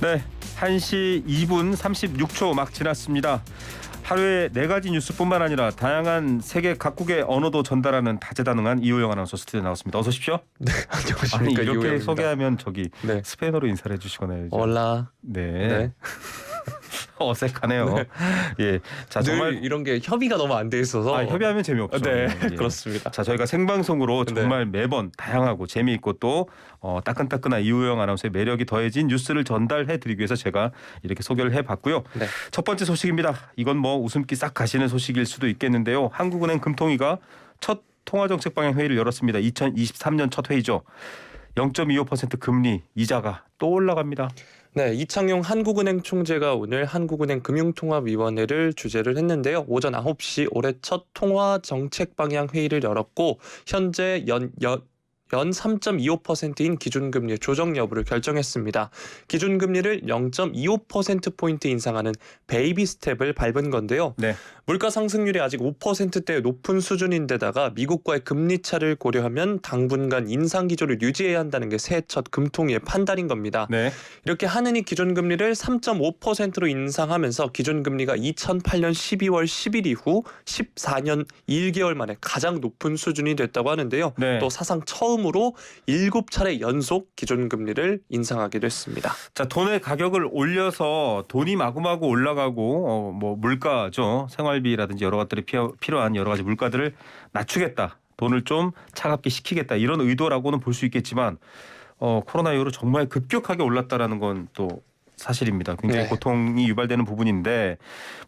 네, 1시 2분 36초 막 지났습니다. 하루에 4가지 뉴스뿐만 아니라 다양한 세계 각국의 언어도 전달하는 다재다능한 이호영 아나운서 스튜디오에 나왔습니다. 어서 오십시오. 네, 아니 안녕하십니까. 이렇게 이호영입니다. 소개하면 저기 네. 스페인어로 인사를 해주시거나 해야죠. 올라. 네. 네. 어색하네요. 네. 예, 자 정말 늘 이런 게 협의가 너무 안 돼 있어서. 협의하면 재미없죠. 네, 예. 그렇습니다. 자 저희가 생방송으로 네. 정말 매번 다양하고 재미있고 또 따끈따끈한 이호영 아나운서의 매력이 더해진 뉴스를 전달해드리기 위해서 제가 이렇게 소개를 해봤고요. 네. 첫 번째 소식입니다. 이건 뭐 웃음기 싹 가시는 소식일 수도 있겠는데요. 한국은행 금통위가 첫 통화정책 방향 회의를 열었습니다. 2023년 첫 회의죠. 0.25% 금리 이자가 또 올라갑니다. 네, 이창용 한국은행 총재가 오늘 한국은행 금융통합위원회를 주재를 했는데요. 오전 9시 올해 첫 통화정책 방향 회의를 열었고 현재 연 3.25%인 기준금리의 조정 여부를 결정했습니다. 기준금리를 0.25%포인트 인상하는 베이비 스텝을 밟은 건데요. 네. 물가 물가 상승률이 아직 5%대의 높은 수준인데다가 미국과의 금리 차를 고려하면 당분간 인상 기조를 유지해야 한다는 게 새해 첫 금통위의 판단인 겁니다. 네. 이렇게 하느니 기준금리를 3.5%로 인상하면서 기준금리가 2008년 12월 10일 이후 14년 1개월 만에 가장 높은 수준이 됐다고 하는데요. 네. 또 사상 처음으로 7차례 연속 기준금리를 인상하게 됐습니다. 자 돈의 가격을 올려서 돈이 마구마구 올라가고 뭐 물가죠. 생활비라든지 여러 것들이 필요한 여러 가지 물가들을 낮추겠다. 돈을 좀 차갑게 식히겠다. 이런 의도라고는 볼 수 있겠지만 코로나 이후로 정말 급격하게 올랐다라는 건 또 사실입니다. 굉장히 네. 고통이 유발되는 부분인데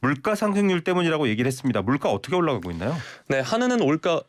물가 상승률 때문이라고 얘기를 했습니다. 물가 어떻게 올라가고 있나요? 네, 한은은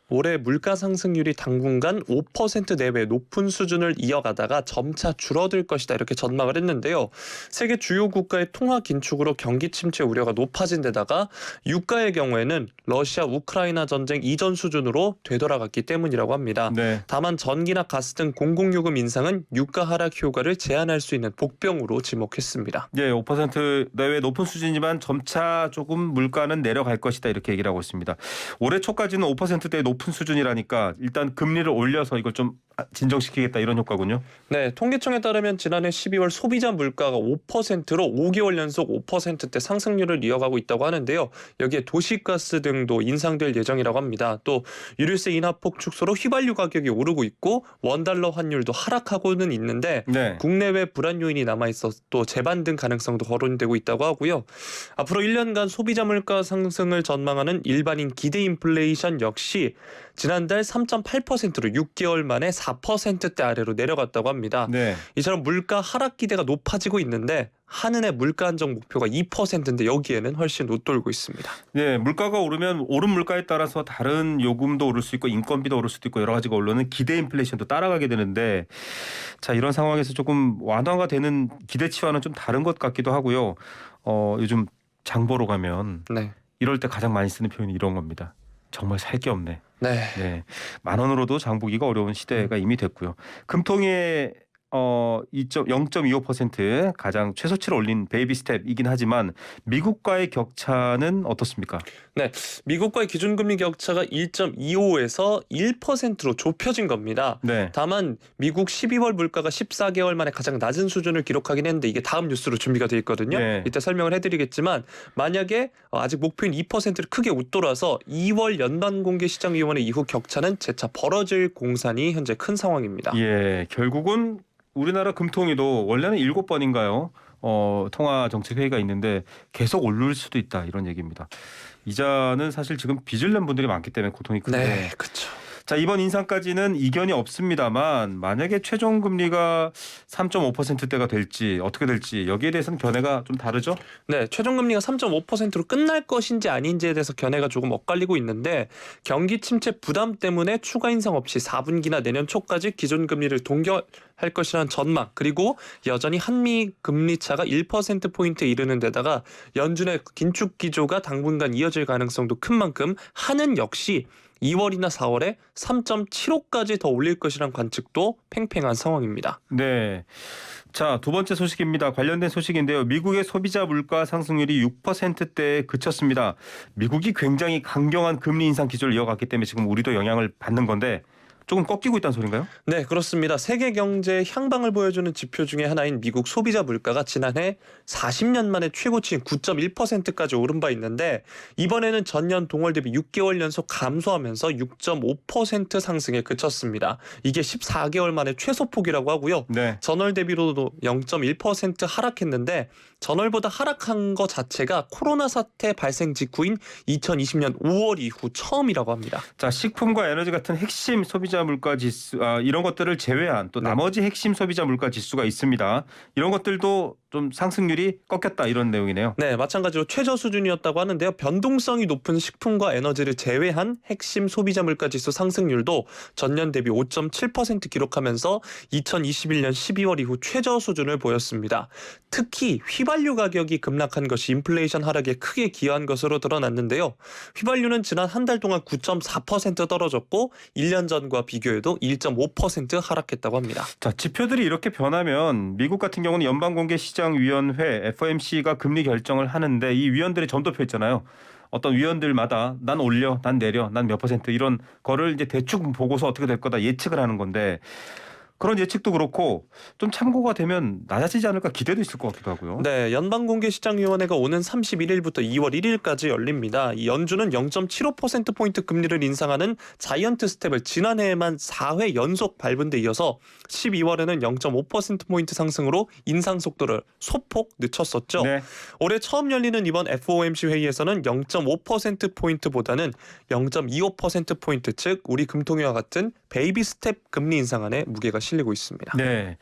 올해 물가 상승률이 당분간 5% 내외의 높은 수준을 이어가다가 점차 줄어들 것이다 이렇게 전망을 했는데요. 세계 주요 국가의 통화 긴축으로 경기 침체 우려가 높아진 데다가 유가의 경우에는 러시아 우크라이나 전쟁 이전 수준으로 되돌아갔기 때문이라고 합니다. 네. 다만 전기나 가스 등 공공요금 인상은 유가 하락 효과를 제한할 수 있는 복병으로 지목했습니다. 예, 5% 내외 높은 수준이지만 점차 조금 물가는 내려갈 것이다 이렇게 얘기를 하고 있습니다. 올해 초까지는 5%대 높은 수준이라니까 일단 금리를 올려서 이걸 좀 진정시키겠다 이런 효과군요. 네, 통계청에 따르면 지난해 12월 소비자 물가가 5%로 5개월 연속 5%대 상승률을 이어가고 있다고 하는데요. 여기에 도시가스 등도 인상될 예정이라고 합니다. 또 유류세 인하폭 축소로 휘발유 가격이 오르고 있고 원달러 환율도 하락하고는 있는데 네. 국내외 불안 요인이 남아있어 또 재반등 가능성도 거론되고 있다고 하고요. 앞으로 1년간 소비자 물가 상승을 전망하는 일반인 기대 인플레이션 역시 지난달 3.8%로 6개월 만에 4%대 아래로 내려갔다고 합니다. 네. 이처럼 물가 하락 기대가 높아지고 있는데 한은의 물가 안정 목표가 2%인데 여기에는 훨씬 웃돌고 있습니다. 네, 물가가 오르면 오른 물가에 따라서 다른 요금도 오를 수 있고 인건비도 오를 수도 있고 여러 가지가 오르는 기대 인플레이션도 따라가게 되는데 자 이런 상황에서 조금 완화가 되는 기대치와는 좀 다른 것 같기도 하고요. 요즘 장 보러 가면 네. 이럴 때 가장 많이 쓰는 표현이 이런 겁니다. 정말 살 게 없네. 네. 네, 10,000원으로도 장 보기가 어려운 시대가 이미 됐고요. 금통위의 0.25% 가장 최소치를 올린 베이비 스텝이긴 하지만 미국과의 격차는 어떻습니까? 네, 미국과의 기준금리 격차가 1.25에서 1%로 좁혀진 겁니다. 네. 다만 미국 12월 물가가 14개월 만에 가장 낮은 수준을 기록하긴 했는데 이게 다음 뉴스로 준비가 돼 있거든요. 네. 이때 설명을 해드리겠지만 만약에 아직 목표인 2%를 크게 웃돌아서 2월 연방공개시장위원회 이후 격차는 재차 벌어질 공산이 현재 큰 상황입니다. 예, 결국은 우리나라 금통위도 원래는 7번인가요? 통화 정책 회의가 있는데 계속 오를 수도 있다 이런 얘기입니다. 이자는 사실 지금 빚을 낸 분들이 많기 때문에 고통이 큰데. 네, 그렇죠. 자 이번 인상까지는 이견이 없습니다만 만약에 최종 금리가 3.5%대가 될지 어떻게 될지 여기에 대해서는 견해가 좀 다르죠? 네, 최종 금리가 3.5%로 끝날 것인지 아닌지에 대해서 견해가 조금 엇갈리고 있는데 경기 침체 부담 때문에 추가 인상 없이 4분기나 내년 초까지 기존 금리를 동결할 것이라는 전망 그리고 여전히 한미 금리 차가 1%포인트에 이르는 데다가 연준의 긴축 기조가 당분간 이어질 가능성도 큰 만큼 한은 역시 2월이나 4월에 3.75까지 더 올릴 것이란 관측도 팽팽한 상황입니다. 네. 자, 두 번째 소식입니다. 관련된 소식인데요. 미국의 소비자 물가 상승률이 6%대에 그쳤습니다. 미국이 굉장히 강경한 금리 인상 기조를 이어갔기 때문에 지금 우리도 영향을 받는 건데 조금 꺾이고 있다는 소린가요? 네, 그렇습니다. 세계 경제의 향방을 보여주는 지표 중에 하나인 미국 소비자 물가가 지난해 40년 만에 최고치인 9.1%까지 오른 바 있는데 이번에는 전년 동월 대비 6개월 연속 감소하면서 6.5% 상승에 그쳤습니다. 이게 14개월 만에 최소폭이라고 하고요. 네. 전월 대비로도 0.1% 하락했는데 전월보다 하락한 것 자체가 코로나 사태 발생 직후인 2020년 5월 이후 처음이라고 합니다. 자, 식품과 에너지 같은 핵심 소비자 물가 지수 이런 것들을 제외한 또 네. 나머지 핵심 소비자 물가 지수가 있습니다. 이런 것들도 좀 상승률이 꺾였다 이런 내용이네요. 네, 마찬가지로 최저 수준이었다고 하는데요. 변동성이 높은 식품과 에너지를 제외한 핵심 소비자 물가 지수 상승률도 전년 대비 5.7% 기록하면서 2021년 12월 이후 최저 수준을 보였습니다. 특히 휘발유 가격이 급락한 것이 인플레이션 하락에 크게 기여한 것으로 드러났는데요. 휘발유는 지난 한 달 동안 9.4% 떨어졌고 1년 전과 비교해도 1.5% 하락했다고 합니다. 자, 지표들이 이렇게 변하면 미국 같은 경우는 연방공개시장위원회 FOMC가 금리 결정을 하는데 이 위원들의 점도표 있잖아요. 어떤 위원들마다 난 올려, 난 내려, 난 몇 퍼센트 이런 거를 이제 대충 보고서 어떻게 될 거다 예측을 하는 건데 그런 예측도 그렇고 좀 참고가 되면 낮아지지 않을까 기대도 있을 것 같기도 하고요. 네, 연방공개시장위원회가 오는 31일부터 2월 1일까지 열립니다. 이 연준은 0.75%포인트 금리를 인상하는 자이언트 스텝을 지난해에만 4회 연속 밟은 데 이어서 12월에는 0.5%포인트 상승으로 인상 속도를 소폭 늦췄었죠. 네. 올해 처음 열리는 이번 FOMC 회의에서는 0.5%포인트보다는 0.25%포인트 즉 우리 금통위와 같은 베이비 스텝 금리 인상안에 무게가 실리고 있습니다. 네.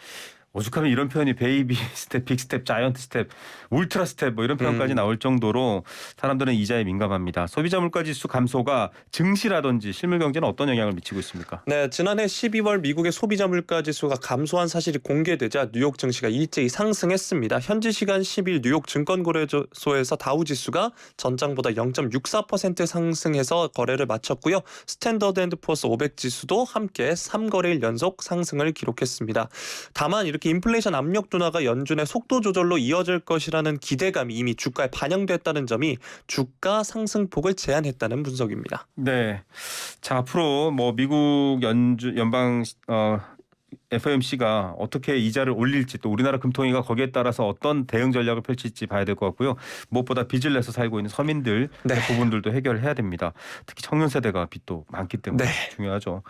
오죽하면 이런 표현이 베이비 스텝, 빅 스텝, 자이언트 스텝, 울트라 스텝 뭐 이런 표현까지 나올 정도로 사람들은 이자에 민감합니다. 소비자 물가 지수 감소가 증시라든지 실물 경제는 어떤 영향을 미치고 있습니까? 네, 지난해 12월 미국의 소비자 물가 지수가 감소한 사실이 공개되자 뉴욕 증시가 일제히 상승했습니다. 현지 시간 10일 뉴욕 증권거래소에서 다우 지수가 전장보다 0.64% 상승해서 거래를 마쳤고요. 스탠더드 앤드 푸어스 500 지수도 함께 3거래일 연속 상승을 기록했습니다. 다만 이렇게 인플레이션 압력 둔화가 연준의 속도 조절로 이어질 것이라는 기대감이 이미 주가에 반영됐다는 점이 주가 상승폭을 제한했다는 분석입니다. 네. 자, 앞으로 뭐 미국 연방 FOMC가 어떻게 이자를 올릴지 또 우리나라 금통위가 거기에 따라서 어떤 대응 전략을 펼칠지 봐야 될 것 같고요. 무엇보다 빚을 내서 살고 있는 서민들 네. 부분들도 해결해야 됩니다. 특히 청년 세대가 빚도 많기 때문에 네. 중요하죠.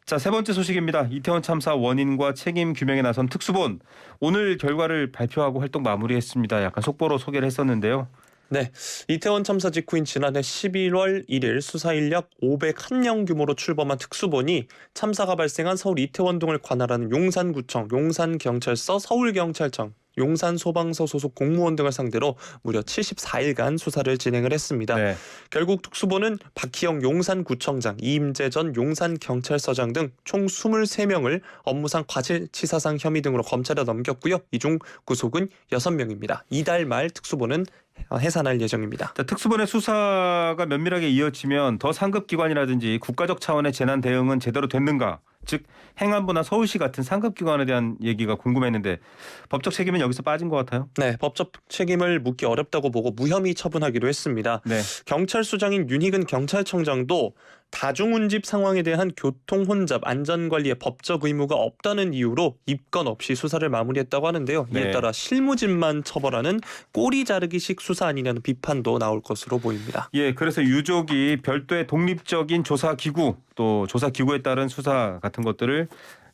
자, 세 번째 소식입니다. 이태원 참사 원인과 책임 규명에 나선 특수본 오늘 결과를 발표하고 활동 마무리했습니다. 약간 속보로 소개를 했었는데요. 네, 이태원 참사 직후인 지난해 11월 1일 수사 인력 501명 규모로 출범한 특수본이 참사가 발생한 서울 이태원동을 관할하는 용산구청, 용산경찰서, 서울경찰청, 용산소방서 소속 공무원 등을 상대로 무려 74일간 수사를 진행을 했습니다. 네. 결국 특수본은 박희영 용산구청장, 이임재 전 용산경찰서장 등 총 23명을 업무상 과실치사상 혐의 등으로 검찰에 넘겼고요. 이 중 구속은 6명입니다. 이달 말 특수본은 해산할 예정입니다. 자, 특수본의 수사가 면밀하게 이어지면 더 상급 기관이라든지 국가적 차원의 재난 대응은 제대로 됐는가? 즉 행안부나 서울시 같은 상급 기관에 대한 얘기가 궁금했는데 법적 책임은 여기서 빠진 것 같아요. 네, 법적 책임을 묻기 어렵다고 보고 무혐의 처분하기로 했습니다. 네. 경찰수장인 윤희근 경찰청장도 다중운집 상황에 대한 교통 혼잡 안전관리에 법적 의무가 없다는 이유로 입건 없이 수사를 마무리했다고 하는데요. 이에 네. 따라 실무진만 처벌하는 꼬리 자르기식 수사 아니냐는 비판도 나올 것으로 보입니다. 예, 그래서 유족이 별도의 독립적인 조사 기구 또 조사 기구에 따른 수사 같은 것들을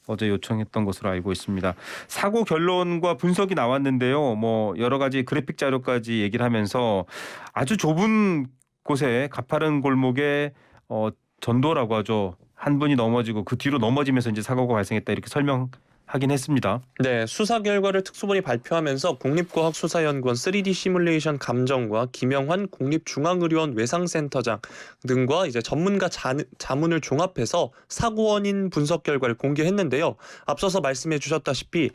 어제 요청했던 것으로 알고 있습니다. 사고 결론과 분석이 나왔는데요. 뭐 여러 가지 그래픽 자료까지 얘기를 하면서 아주 좁은 곳에 가파른 골목에 전도라고 하죠. 한 분이 넘어지고 그 뒤로 넘어지면서 이제 사고가 발생했다 이렇게 설명하긴 했습니다. 네, 수사 결과를 특수본이 발표하면서 국립과학수사연구원 3D 시뮬레이션 감정과 김영환 국립중앙의료원 외상센터장 등과 이제 전문가 자문을 종합해서 사고 원인 분석 결과를 공개했는데요. 앞서서 말씀해 주셨다시피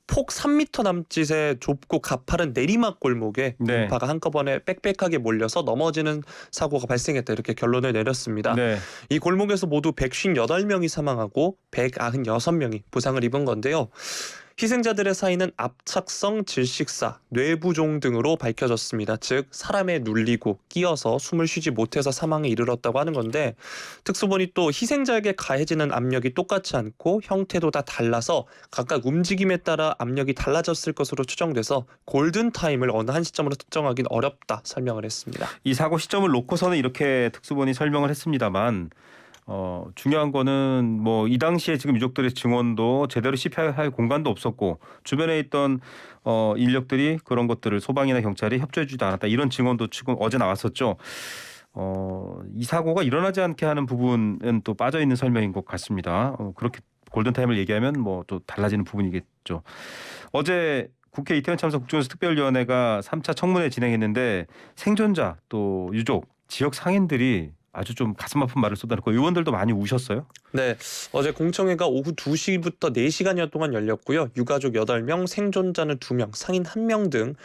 폭 3m 남짓의 좁고 가파른 내리막 골목에 네. 인파가 한꺼번에 빽빽하게 몰려서 넘어지는 사고가 발생했다 이렇게 결론을 내렸습니다. 네. 이 골목에서 모두 158명이 사망하고 196명이 부상을 입은 건데요. 희생자들의 사인은 압착성 질식사, 뇌부종 등으로 밝혀졌습니다. 즉 사람에 눌리고 끼어서 숨을 쉬지 못해서 사망에 이르렀다고 하는 건데 특수본이 또 희생자에게 가해지는 압력이 똑같지 않고 형태도 다 달라서 각각 움직임에 따라 압력이 달라졌을 것으로 추정돼서 골든타임을 어느 한 시점으로 특정하기는 어렵다 설명을 했습니다. 이 사고 시점을 놓고서는 이렇게 특수본이 설명을 했습니다만 중요한 거는 뭐 이 당시에 지금 유족들의 증언도 제대로 CPR 공간도 없었고 주변에 있던 인력들이 그런 것들을 소방이나 경찰이 협조해주지 않았다 이런 증언도 지금 어제 나왔었죠. 이 사고가 일어나지 않게 하는 부분은 또 빠져 있는 설명인 것 같습니다. 그렇게 골든타임을 얘기하면 뭐 또 달라지는 부분이겠죠. 어제 국회 이태원 참사 국정조사 특별위원회가 3차 청문회 진행했는데 생존자 또 유족 지역 상인들이 아주 좀 가슴 아픈 말을 쏟아냈고 의원들도 많이 우셨어요. 네, 어제 공청회가 오후 2시부터 4시간여 동안 열렸고요. 유가족 8명, 생존자는 2명, 상인 1명 등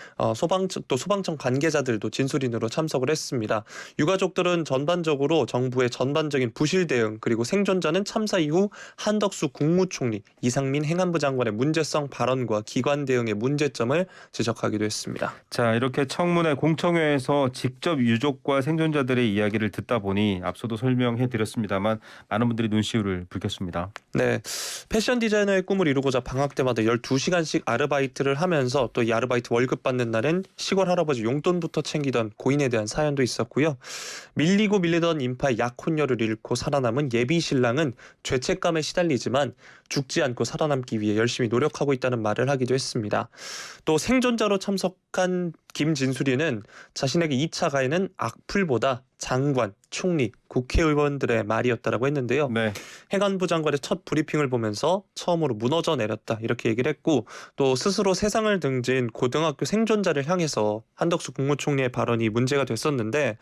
소방청 관계자들도 진술인으로 참석을 했습니다. 유가족들은 전반적으로 정부의 전반적인 부실 대응 그리고 생존자는 참사 이후 한덕수 국무총리, 이상민 행안부 장관의 문제성 발언과 기관 대응의 문제점을 지적하기도 했습니다. 자, 이렇게 청문회 공청회에서 직접 유족과 생존자들의 이야기를 듣다 보니 앞서도 설명해 드렸습니다만 많은 분들이 눈시울을 붉혔습니다. 네, 패션 디자이너의 꿈을 이루고자 방학 때마다 12시간씩 아르바이트를 하면서 또 이 아르바이트 월급 받는 날엔 시골 할아버지 용돈부터 챙기던 고인에 대한 사연도 있었고요. 밀리고 밀리던 인파의 약혼녀를 잃고 살아남은 예비 신랑은 죄책감에 시달리지만 죽지 않고 살아남기 위해 열심히 노력하고 있다는 말을 하기도 했습니다. 또 생존자로 참석한 김진수리는 자신에게 2차 가해는 악플보다 장관, 총리, 국회의원들의 말이었다라고 했는데요. 네. 행안부 장관의 첫 브리핑을 보면서 처음으로 무너져 내렸다 이렇게 얘기를 했고 또 스스로 세상을 등진 고등학교 생존자를 향해서 한덕수 국무총리의 발언이 문제가 됐었는데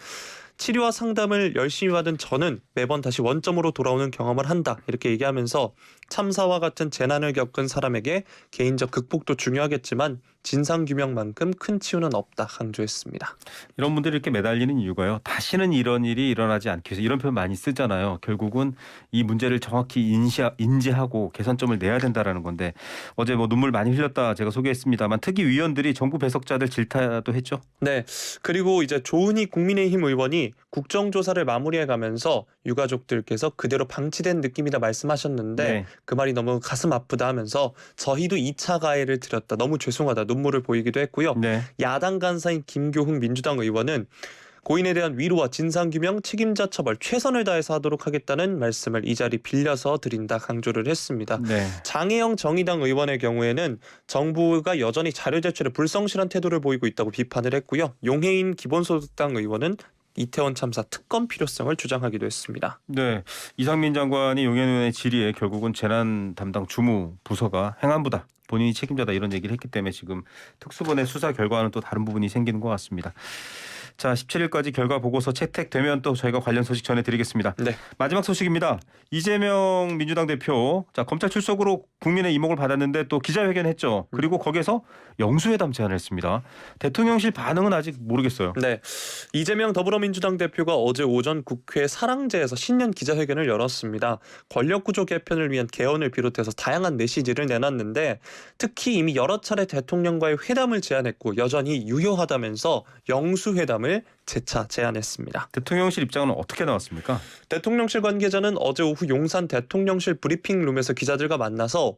치료와 상담을 열심히 받은 저는 매번 다시 원점으로 돌아오는 경험을 한다 이렇게 얘기하면서 참사와 같은 재난을 겪은 사람에게 개인적 극복도 중요하겠지만 진상규명만큼 큰 치유는 없다 강조했습니다. 이런 분들이 이렇게 매달리는 이유가요. 다시는 이런 일이 일어나지 않기 위해서 이런 표현 많이 쓰잖아요. 결국은 이 문제를 정확히 인지하고 개선점을 내야 된다라는 건데 어제 뭐 눈물 많이 흘렸다 제가 소개했습니다만 특위위원들이 정부 배석자들 질타도 했죠. 네. 그리고 이제 조은희 국민의힘 의원이 국정조사를 마무리해가면서 유가족들께서 그대로 방치된 느낌이다 말씀하셨는데 네. 그 말이 너무 가슴 아프다 하면서 저희도 2차 가해를 드렸다. 너무 죄송하다. 눈물을 보이기도 했고요. 네. 야당 간사인 김교흥 민주당 의원은 고인에 대한 위로와 진상규명, 책임자 처벌 최선을 다해서 하도록 하겠다는 말씀을 이 자리 빌려서 드린다 강조를 했습니다. 네. 장혜영 정의당 의원의 경우에는 정부가 여전히 자료 제출에 불성실한 태도를 보이고 있다고 비판을 했고요. 용해인 기본소득당 의원은 이태원 참사 특검 필요성을 주장하기도 했습니다. 네. 이상민 장관이 용해인 의원의 질의에 결국은 재난 담당 주무 부서가 행안부다. 본인이 책임자다 이런 얘기를 했기 때문에 지금 특수본의 수사 결과는 또 다른 부분이 생기는 것 같습니다. 자, 17일까지 결과 보고서 채택되면 또 저희가 관련 소식 전해드리겠습니다. 네. 마지막 소식입니다. 이재명 민주당 대표 자 검찰 출석으로 국민의 이목을 받았는데 또 기자회견했죠. 그리고 거기에서 영수회담 제안을 했습니다. 대통령실 반응은 아직 모르겠어요. 네, 이재명 더불어민주당 대표가 어제 오전 국회 사랑제에서 신년 기자회견을 열었습니다. 권력구조 개편을 위한 개헌을 비롯해서 다양한 메시지를 내놨는데 특히 이미 여러 차례 대통령과의 회담을 제안했고 여전히 유효하다면서 영수회담을 재차 제안했습니다. 대통령실 입장은 어떻게 나왔습니까? 대통령실 관계자는 어제 오후 용산 대통령실 브리핑룸에서 기자들과 만나서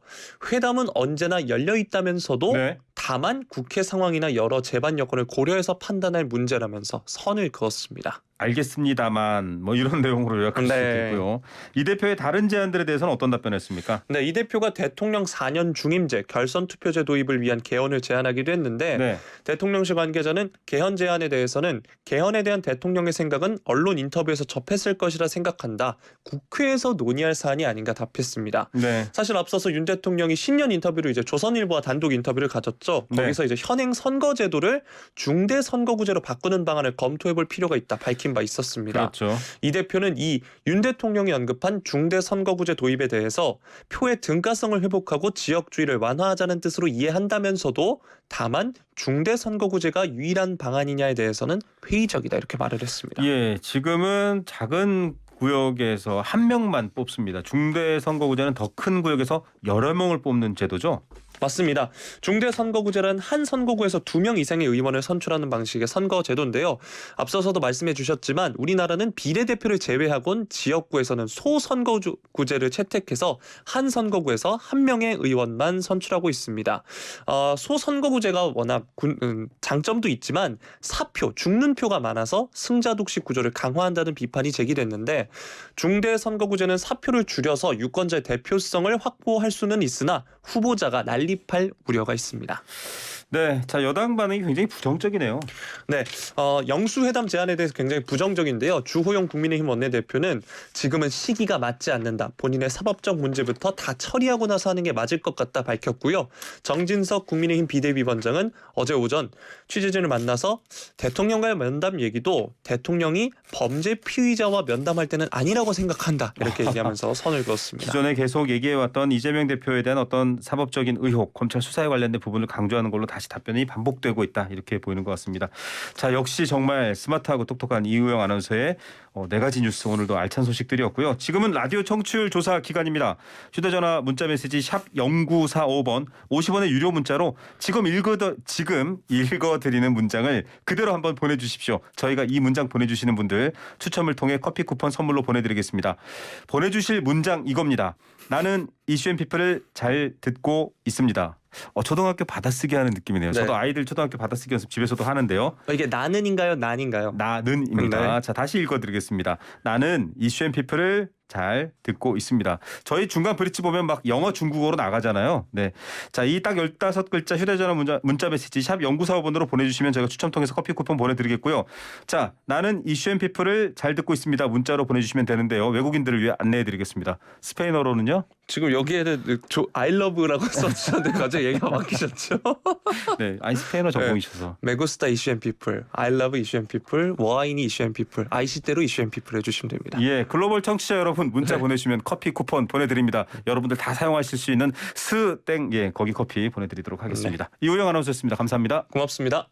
회담은 언제나 열려 있다면서도 네. 다만 국회 상황이나 여러 재반 여건을 고려해서 판단할 문제라면서 선을 그었습니다. 알겠습니다만 뭐 이런 내용으로 요약할 수 네. 있겠고요. 이 대표의 다른 제안들에 대해서는 어떤 답변했습니까? 네, 이 대표가 대통령 4년 중임제 결선 투표제 도입을 위한 개헌을 제안하기도 했는데 네. 대통령실 관계자는 개헌 제안에 대해서는 개헌에 대한 대통령의 생각은 언론 인터뷰에서 접했을 것이라 생각한다. 국회에서 논의할 사안이 아닌가 답했습니다. 네. 사실 앞서서 윤 대통령이 신년 인터뷰로 이제 조선일보와 단독 인터뷰를 가졌죠. 네. 거기서 이제 현행 선거제도를 중대 선거구제로 바꾸는 방안을 검토해볼 필요가 있다 밝힌 바 있었습니다. 그렇죠. 이 대표는 이 윤 대통령이 언급한 중대 선거구제 도입에 대해서 표의 등가성을 회복하고 지역주의를 완화하자는 뜻으로 이해한다면서도 다만 중대 선거구제가 유일한 방안이냐에 대해서는 회의적이다 이렇게 말을 했습니다. 예, 지금은 작은 구역에서 한 명만 뽑습니다. 중대 선거구제는 더 큰 구역에서 여러 명을 뽑는 제도죠. 맞습니다. 중대선거구제란 한 선거구에서 2명 이상의 의원을 선출하는 방식의 선거제도인데요. 앞서서도 말씀해 주셨지만 우리나라는 비례대표를 제외하곤 지역구에서는 소선거구제를 채택해서 한 선거구에서 한 명의 의원만 선출하고 있습니다. 소선거구제가 워낙 장점도 있지만 사표, 죽는 표가 많아서 승자 독식 구조를 강화한다는 비판이 제기됐는데 중대선거구제는 사표를 줄여서 유권자의 대표성을 확보할 수는 있으나 후보자가 난립할 우려가 있습니다. 네, 자 여당 반응이 굉장히 부정적이네요. 네, 영수회담 제안에 대해서 굉장히 부정적인데요. 주호영 국민의힘 원내대표는 지금은 시기가 맞지 않는다. 본인의 사법적 문제부터 다 처리하고 나서 하는 게 맞을 것 같다 밝혔고요. 정진석 국민의힘 비대위원장은 어제 오전 취재진을 만나서 대통령과의 면담 얘기도 대통령이 범죄 피의자와 면담할 때는 아니라고 생각한다. 이렇게 얘기하면서 선을 그었습니다. 기존에 계속 얘기해왔던 이재명 대표에 대한 어떤 사법적인 의혹, 검찰 수사에 관련된 부분을 강조하는 걸로 다시 답변이 반복되고 있다 이렇게 보이는 것 같습니다. 자 역시 정말 스마트하고 똑똑한 이우영 아나운서의 4가지 뉴스 오늘도 알찬 소식들이었고요. 지금은 라디오 청취율 조사 기간입니다. 휴대전화 문자메시지 샵 0945번 50원의 유료 문자로 지금 읽어드리는 문장을 그대로 한번 보내주십시오. 저희가 이 문장 보내주시는 분들 추첨을 통해 커피 쿠폰 선물로 보내드리겠습니다. 보내주실 문장 이겁니다. 나는 이슈앤피플을 잘 듣고 있습니다. 초등학교 받아쓰기 하는 느낌이네요. 네. 저도 아이들 초등학교 받아쓰기 연습 집에서도 하는데요. 이게 나는인가요? 난인가요? 나는입니다. 네. 자 다시 읽어드리겠습니다. 나는 이슈앤피플을 잘 듣고 있습니다. 저희 중간 브릿지 보면 막 영어 중국어로 나가잖아요. 네. 자, 이 딱 15글자 휴대전화 문자 메시지 샵 0945번으로 보내주시면 저희가 추첨 통해서 커피 쿠폰 보내드리겠고요. 자, 나는 이슈앤피플을 잘 듣고 있습니다. 문자로 보내주시면 되는데요. 외국인들을 위해 안내해드리겠습니다. 스페인어로는요? 지금 여기에는 I love라고 써주셨는데 갑자기 얘기가 바뀌셨죠? 네, 아니 스페인어 전공이셔서. 메구스타 이슈앤피플, I love 이슈앤피플, 워아이니 이슈앤피플, 아이시대로 이슈앤피플 해주시면 됩니다. 예, 글로벌 청취자 여러분 문자 네. 보내주시면 커피 쿠폰 보내드립니다. 여러분들 다 사용하실 수 있는 스땡 거기 커피 보내드리도록 하겠습니다. 이우영 아나운서였습니다. 감사합니다. 고맙습니다.